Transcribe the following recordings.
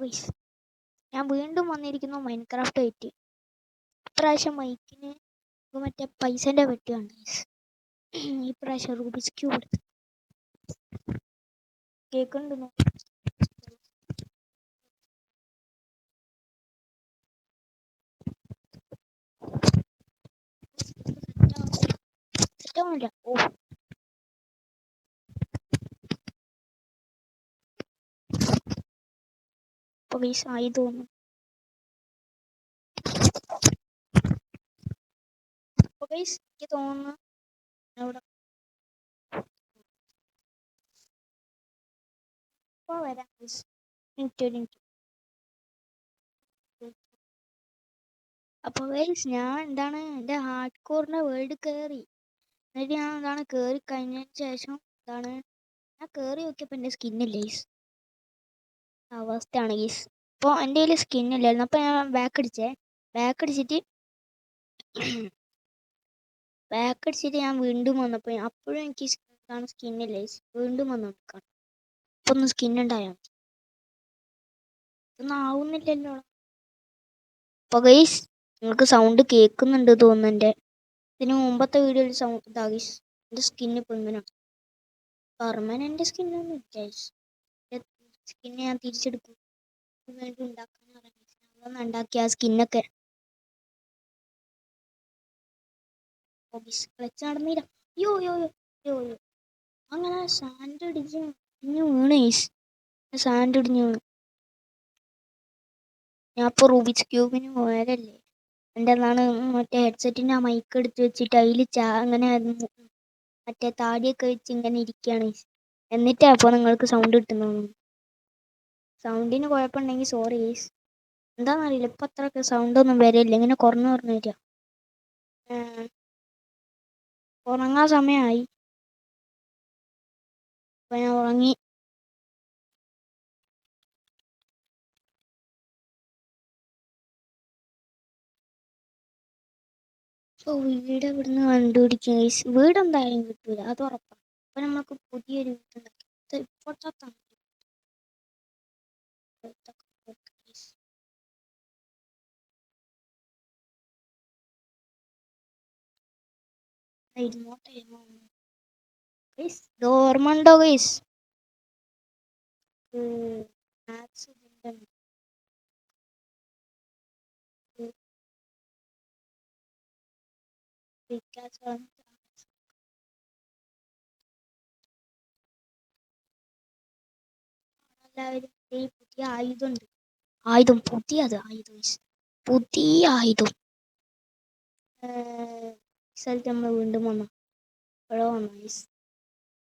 Guys, ഞാൻ വീണ്ടും വന്നിരിക്കുന്നു മൈൻക്രാഫ്റ്റ് ആയിട്ട്. ഇപ്രാവശ്യം മൈക്കിന് മറ്റേ പൈസേൻ്റെ പെട്ടിയാണ് ഗൈസ്. ഇപ്രാവശ്യം റൂബിക്സ് ക്യൂബ് എടുത്ത് കേൾക്കുന്നുണ്ടെന്നോ? സെറ്റാവുന്നില്ല. ഓ, ഇപ്പൊ ഗൈസ് ആയി തോന്നുന്നു. ഇപ്പൊ ഗൈസ് എനിക്ക് തോന്നുന്നു ഇവിടെ ഇപ്പൊ വരാം ഗൈസ്. മിനിറ്റ്. അപ്പോൾ ഗൈസ്, ഞാൻ എന്താണ് എൻ്റെ ഹാർഡ് കോറിൻ്റെ വേൾഡ് കയറി. എന്നിട്ട് ഞാൻ എന്താണ് കയറി കഴിഞ്ഞതിന് ശേഷം എന്താണ് ഞാൻ കയറി നോക്കിയപ്പോൾ എൻ്റെ സ്കിന്നില്ല ഗൈസ്. അവസ്ഥയാണ് ഗൈസ്. ഇപ്പോൾ എൻ്റെ കയ്യിൽ സ്കിന്നില്ലായിരുന്നു. അപ്പോൾ ഞാൻ ബാക്ക് അടിച്ചിട്ട് ഞാൻ വീണ്ടും വന്നപ്പോൾ അപ്പോഴും എനിക്ക് എന്താണ് സ്കിന്നില്ല ഗൈസ്. വീണ്ടും വന്ന് നോക്കാം. അപ്പോൾ ഒന്ന് സ്കിന്നുണ്ടായോ? ഒന്നും ആവുന്നില്ലല്ലോ. അപ്പോൾ ഗൈസ്, നിങ്ങൾക്ക് സൗണ്ട് കേൾക്കുന്നുണ്ട് തോന്നുന്നു. എൻ്റെ ഇതിന് മുമ്പത്തെ വീഡിയോയിൽ സൗണ്ട് ഇതാ ഗൈസ്. എൻ്റെ സ്കിന്ന് ഇപ്പോൾ ഇങ്ങനെയാണ്. പെർമനൻ്റ് സ്കിന്നൊന്നും ഇല്ല ഗൈസ്. സ്കിന്ന് ഞാൻ തിരിച്ചെടുക്കും. വേണ്ടി ഉണ്ടാക്കാൻ അറിയാം. ഉണ്ടാക്കിയ ആ സ്കിന്നൊക്കെ ക്ലച്ച് നടന്നില്ല. യോ യോ യോ യോ യോ അങ്ങനെ സാൻഡ് ഇടിഞ്ഞ് വീണ് ഗൈസ്. സാൻഡ് ഇടിഞ്ഞ് വീണ്. ഞാൻ ഇപ്പോൾ റൂബിക്സ് ക്യൂബിന് പോയാലല്ലേ എൻ്റെ എന്താണ് മറ്റേ ഹെഡ്സെറ്റിൻ്റെ ആ മൈക്ക് എടുത്ത് വെച്ചിട്ട് അതിൽ അങ്ങനെ മറ്റേ താടിയൊക്കെ വെച്ച് ഇങ്ങനെ ഇരിക്കുകയാണ്. എന്നിട്ടാ അപ്പോൾ നിങ്ങൾക്ക് സൗണ്ട് കിട്ടുന്നത്. സൗണ്ടിന് കുഴപ്പമുണ്ടെങ്കിൽ സോറി ഗൈസ്. എന്താണെന്നറിയില്ല, ഇപ്പം അത്രയൊക്കെ സൗണ്ടൊന്നും വരില്ല. ഇങ്ങനെ കുറഞ്ഞു വരിക. ഉറങ്ങാൻ സമയമായി. അപ്പം ഞാൻ ഉറങ്ങി. അപ്പോൾ വീട് ഇവിടുന്ന് കണ്ടുപിടിക്കും ഗൈസ്. വീട് എന്തായാലും കിട്ടൂല, അത് ഉറപ്പാണ്. അപ്പം നമുക്ക് പുതിയൊരു വീടുണ്ടാക്കി ഇപ്പോഴത്തെ ഓർമ്മ ഉണ്ടോ ഗൈസ്? എല്ലാവരും ഈ പുതിയ ആയുധമുണ്ട്. പുതിയ ആയുധം സ്ഥലത്ത് നമ്മൾ വീണ്ടും വന്നു. ഇവിടെ വന്നു ഗൈസ്.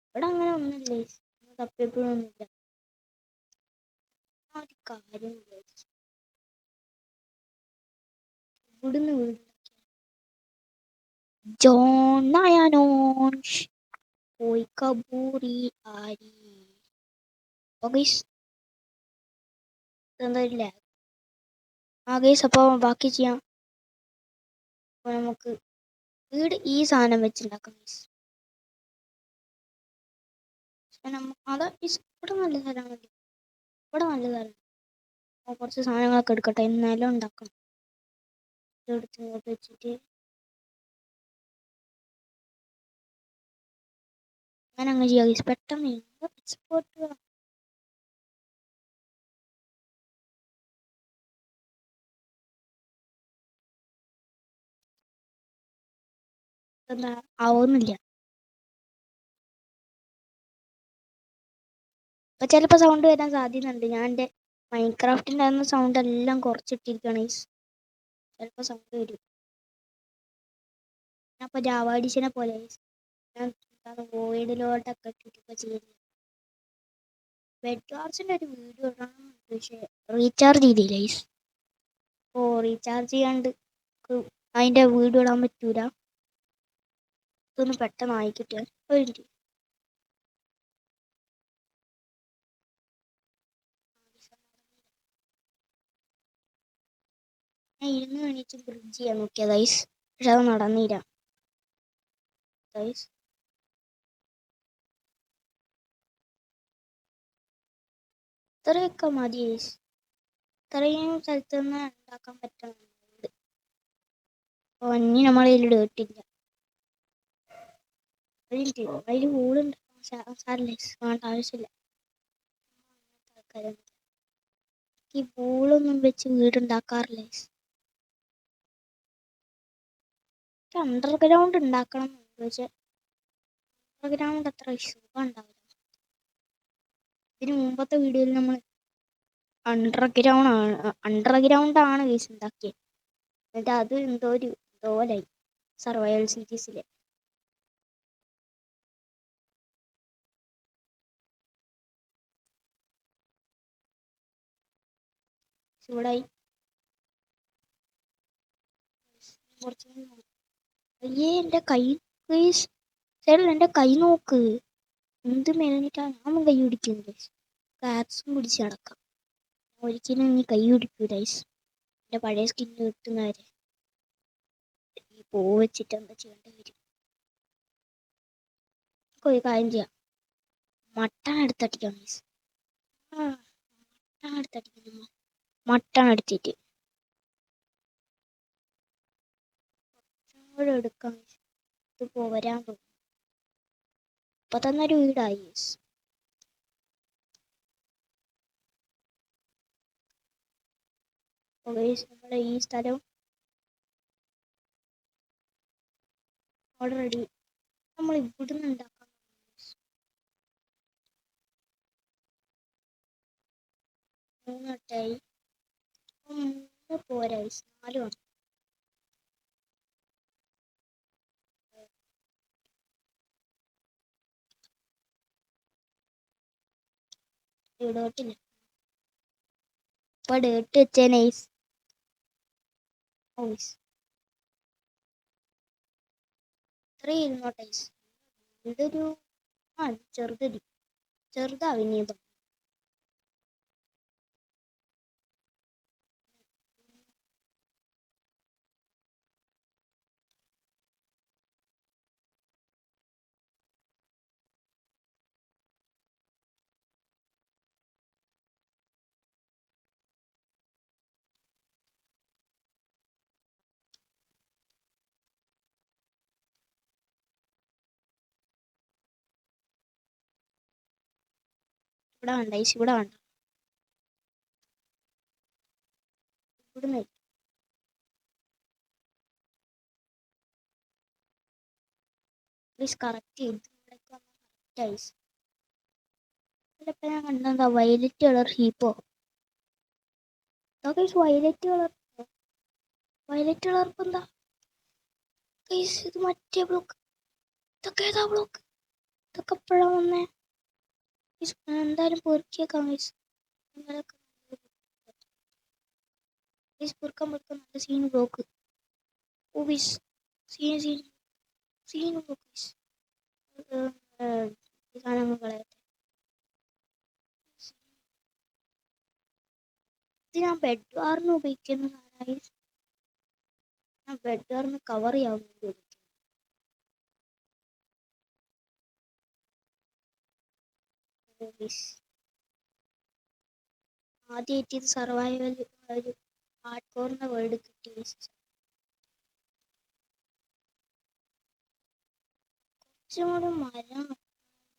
ഇവിടെ അങ്ങനെ ഒന്നുമില്ല ഗൈസ്. തപ്പിയപ്പോഴും ഒന്നുമില്ല. ആ ഒരു കാര്യം ഇവിടുന്ന് വീട് ജോൺ നയാനോഷ് പോയി കബൂറി ആരി. എന്താ ഇല്ല ആ ഗൈസ്. അപ്പോൾ ബാക്കി ചെയ്യാം. അപ്പോൾ നമുക്ക് വീട് ഈ സാധനം വെച്ചുണ്ടാക്കാം ഗൈസ്. അതാ ഇവിടെ നല്ല സ്ഥലമാണ്. ഇവിടെ നല്ല സ്ഥലം. കുറച്ച് സാധനങ്ങളൊക്കെ എടുക്കട്ടെ, എന്നാലും ഉണ്ടാക്കാം. എടുത്ത് ഇങ്ങോട്ട് വെച്ചിട്ട് അങ്ങനെ അങ്ങ് ചെയ്യാം ഗൈസ്. പെട്ടെന്ന് എക്സ്പോർട്ട് എന്താ ആവുന്നില്ല. അപ്പം ചിലപ്പോൾ സൗണ്ട് വരാൻ സാധ്യതയുണ്ട്. ഞാൻ എൻ്റെ മൈൻക്രാഫ്റ്റിൻ്റെ അന്ന് സൗണ്ട് എല്ലാം കുറച്ചിട്ടിരിക്കുകയാണ് ഗൈസ്. ചിലപ്പോൾ സൗണ്ട് വരും. ഞാൻ അപ്പോൾ ജാവ എഡിഷനെ പോലെ ഞാൻ വോയിഡിലോട്ടൊക്കെ ഇട്ടിട്ടൊക്കെ ചെയ്യുന്നത്. ബെഡ് വാർസിൻ്റെ ഒരു വീഡിയോ ഇടണം, പക്ഷേ റീചാർജ് ചെയ്തില്ല ഗൈസ്. അപ്പോൾ റീചാർജ് ചെയ്യാണ്ട് അതിൻ്റെ വീഡിയോ ഇടാൻ പറ്റൂല. ഇതൊന്ന് പെട്ടെന്ന് ആയി കിട്ടിയാൽ ഒരു ഞാൻ 20 മിനിറ്റ് ബ്രിഡ്ജ് ചെയ്യാൻ നോക്കിയത് ഗൈസ്, പക്ഷെ അത് നടന്നില്ല ഗൈസ്. ഇത്രയൊക്കെ മതി ഗൈസ്. ഇത്രയും സ്ഥലത്ത് നിന്ന് ഉണ്ടാക്കാൻ പറ്റുന്നുണ്ട്. അപ്പോൾ ഇനി നമ്മളതിൽ ഇട്ടില്ല. അതിൽ വൂളുണ്ട്. സാറില്ല, വേണ്ട ആവശ്യമില്ല. ഈ വൂളൊന്നും വെച്ച് വീടുണ്ടാക്കാറില്ല. അണ്ടർഗ്രൗണ്ട് ഉണ്ടാക്കണം. പക്ഷെ അണ്ടർഗ്രൗണ്ട് അത്ര സുഖം ഉണ്ടാവില്ല. ഇതിന് മുമ്പത്തെ വീഡിയോയിൽ നമ്മൾ അണ്ടർഗ്രൗണ്ട് ആണ് കേസ് ഉണ്ടാക്കിയത്. എന്നിട്ട് അത് എന്തോ ഒരു ഇതുപോലായി സർവൈവൽ സീരീസിലെ. ചൂടായി കുറച്ച്. അയ്യേ എൻ്റെ കൈ പ്ലീസ് ചേട്ടൻ എൻ്റെ കൈ നോക്ക്. എന്ത് മെനഞ്ഞിട്ടാണ് ഞാൻ കൈ പിടിക്കുന്നത്. കാറ്റ്സും പിടിച്ച് നടക്കാം. ഒരിക്കലും ഇനി കൈ പിടിക്കൂ ഗൈസ്. എൻ്റെ പഴയ സ്കിൻ കിട്ടുന്നവരെ ഈ പൂ വെച്ചിട്ട് എന്താ ചെയ്യേണ്ടി വരും. ഒരു കാര്യം ചെയ്യാം, മട്ടൺ എടുത്തടിക്കാം ഗൈസ്. മട്ടൺ എടുത്തടിക്കുന്നു. മട്ടൺ എടുത്തിട്ട് കൂടെ എടുക്കാം. ഇത് പോരാൻ തോന്നും. ഇപ്പൊ തന്നെ ഒരു വീടായി. നമ്മുടെ ഈ സ്ഥലം ഓൾറെഡി നമ്മൾ ഇവിടുന്ന് ഉണ്ടാക്കാം. 3 വട്ടമായി. 3 പോരാ, 4 വേണം. ഇവിടോട്ടില്ല. ഇപ്പൊ ഡേട്ട് വെച്ചേ നൈസ്. ഇത്രയും ഇരുന്നോട്ടെ. ഇതൊരു ചെറുതാവിനീതം. ഇവിടെ വേണ്ട ഐസ്, ഇവിടെ വേണ്ട. ഇവിടുന്ന് പ്ലീസ് കറക്റ്റ് ചെയ്ത് കറക്റ്റ് ഐസ്. ഇതിലിപ്പോ ഞാൻ കണ്ടെന്താ വയലറ്റ് കളർ ഹീപ്പോ. വയലറ്റ് കളർ ഇപ്പൊ എന്താ ഗൈസ്? ഇത് മറ്റേ ബ്ലോക്ക്. ഇതൊക്കെ ഏതാ ബ്ലോക്ക്? ഇതൊക്കെ എപ്പോഴാ വന്നേ? എന്തായാലും പൊറുക്കിയേക്കാം ഗൈസ്. പൊറുക്കാൻ നല്ല സീൻ ബ്ലോക്ക്. Scene block. സാധനങ്ങൾ കളയട്ടെ. ഇത് ഞാൻ ബെഡ് വാറിന് ഉപയോഗിക്കുന്നതാണ്. ഞാൻ ബെഡ് വാറിന് കവർ ചെയ്യാൻ വേണ്ടി. ആദ്യമായിട്ട് ഇത് സർവൈവൽ ഒരു ഹാർഡ് കോറിന്റെ വേർഡ് കിട്ടി. കുറച്ചുകൂടെ മരം,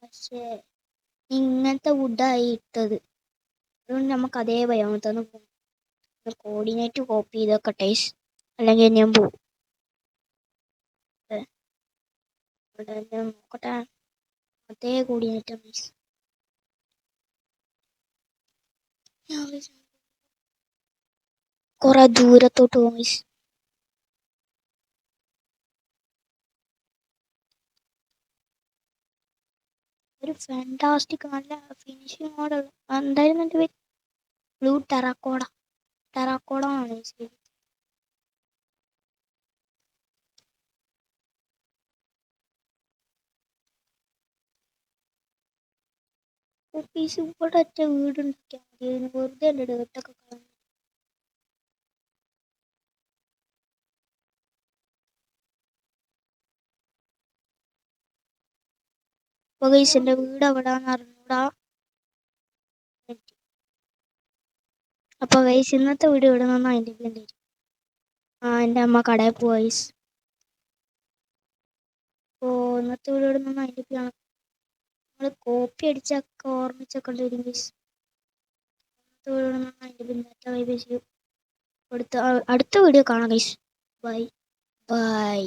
പക്ഷേ ഇങ്ങനത്തെ വുഡായി ഇട്ടത്. അതുകൊണ്ട് നമുക്ക് അതേ ഭയമത്തൊന്ന് പോകും. കോർഡിനേറ്റ് കോപ്പി ചെയ്തൊക്കെ ടേസ്, അല്ലെങ്കിൽ ഞാൻ പോവും. നോക്കട്ടെ, അതേ കോർഡിനേറ്റ് മീൻസ് കുറെ ദൂരത്തോട്ട് പോകും. ഒരു ഫാന്റാസ്റ്റിക് നല്ല ഫിനിഷിംഗ് മോഡൽ എന്തായിരുന്നു എൻ്റെ പേര്? ബ്ലൂ ടെറാക്കോഡ ആണ് ശരി. ഓഫീസ് ഇവിടെ ഒറ്റ വീടുണ്ടാക്കിയാൽ മതി. വെറുതെ അല്ലേ ഡേട്ടൊക്കെ കളഞ്ഞു. അപ്പൊ ഗൈസ് എൻ്റെ വീട് എവിടാന്ന് അറിഞ്ഞൂടാ. അപ്പോൾ ഗൈസ് ഇന്നത്തെ വീഡിയോ ഇവിടെ നിന്ന് അതിൻ്റെ വേണ്ടി എൻ്റെ അമ്മ കടയിൽ പോയി ഗൈസ്. അപ്പോൾ ഇന്നത്തെ വീഡിയോ ഇവിടെ നിന്ന് അതിൻ്റെ ആണ്. നമ്മൾ കോപ്പി അടിച്ചൊക്കെ ഓർമ്മിച്ചൊക്കെ വരും ഗൈസ്. ഇന്നത്തെ വീഡിയോ ഇവിടെ നിന്ന് അതിൻ്റെ പിന്നെ അടുത്ത വീഡിയോ കാണാം ഗൈസ്. Bye bye.